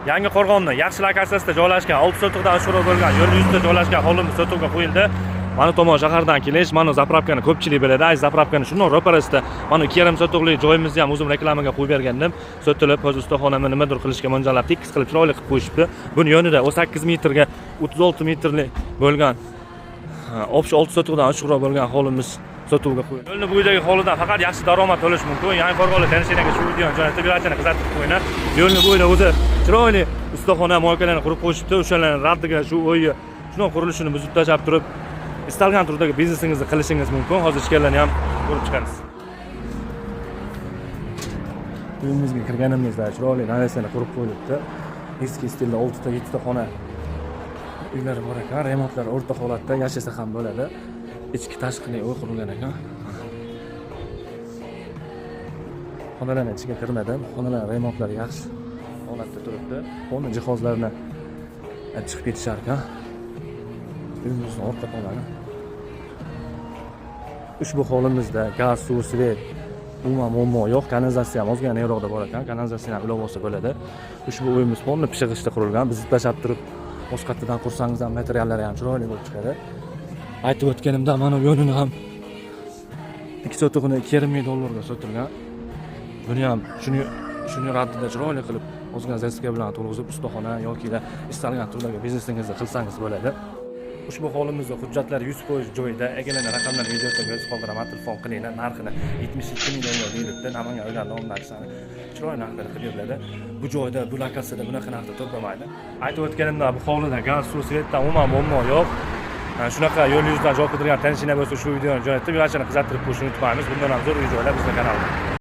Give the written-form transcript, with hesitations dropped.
Yangi Qo'rg'onning yaxshi lokatsiyasida joylashgan 6 sotixdan oshiqroq bo'lgan yo'l yuzida joylashgan hovlimiz sotuvga qo'yildi. Mana tomon shahardan kelish, mana zapravkani ko'pchilik biladi. Ay zapravkani shunday ro'parasida mana 2,5 sotiqlik joyimizni ham o'zim reklamaga qo'yib bergandim. Sotilib, o'z ustaxonamni nimadir qilishga mo'ljallab tekis qilib chiroyli qilib qo'yishibdi. Buni yonida 18 metrga 36 metrlik bo'lgan obshi 6 sotiqdan oshiqroq bo'lgan hovlimiz sotuvga qo'yildi. Yo'lni bo'yidagi hovlidan faqat yaxshi daromad olish mumkin. Yangi Qo'rg'onlik tanishlarga shu videoni jo'natib berachini kuzatib qo'yinglar. Yo'lni bo'yida o'zi chiroyli ustaxona moykalarni qurib qo'yishibdi. O'shalarning raddiga shu o'yi shunday qurilishini buzib tashlab turib istalgan turdagi biznesingizni qilishingiz mumkin. Hozir ichkarilarni ham ko'rib chiqamiz. Uyimizga kirganimizda chiroyli narsani qurib qo'yilibdi. Eski stilda 6 ta 7 ta xona uylar bor ekan. Remontlar o'rta holatda yashasa ham bo'ladi. Ichki tashqi uy qurilgan ekan. Xonalarning ichiga kirmadim. Xonalar remontlari yaxshi holatda turibdi. Xona jihozlarini chiqib ketishar ekan. Uyimizning orqa tomoni. Ushbu hovlimizda gaz, suv, svet umuman muammo yo'q. Kanalizatsiya ham ozgina nariroqda bor ekan. Kanalizatsiya ham ilova bo'lsa bo'ladi. Ushbu uyimiz fonni pishig'ishda qurilgan. Bizni tashlab turib o'z qatidan qursangiz ham materiallari ham chiroyli bo'lib chiqadi. Aytib o'tganimda mana bu yo'lini ham 2 sotiqni 2,5 ming dollarga sotilgan. Buni ham shuni raddida chiroyli qilib ozgina zaska bilan to'lg'izib ustaxona yoki istalgan turdagi biznesingizni qilsangiz bo'ladi. Ushbu hovlimizda hujjatlar 100% joyida. Egalarning raqamlarini videoda yozib qoldiraman, telefon qilinglar. Narxini 72 ming dollar deyilibdi. Namangan uylar nomlarisini chiroyli narxlarda qilib beriladi. Bu joyda, bu lokatsiyada bunaqa narxda topilmaydi. Aytib o'tganimda bu hovlida gaz, suv, svetdan umuman muammo yo'q. Shunaqa yo'l yuzidan joy qidirgan tanishinglar bo'lsa shu videoni jo'natib, yo'lachini kuzatib qo'yishni unutmaymiz. Bundan ham zo'r uy joylar bizning kanalda.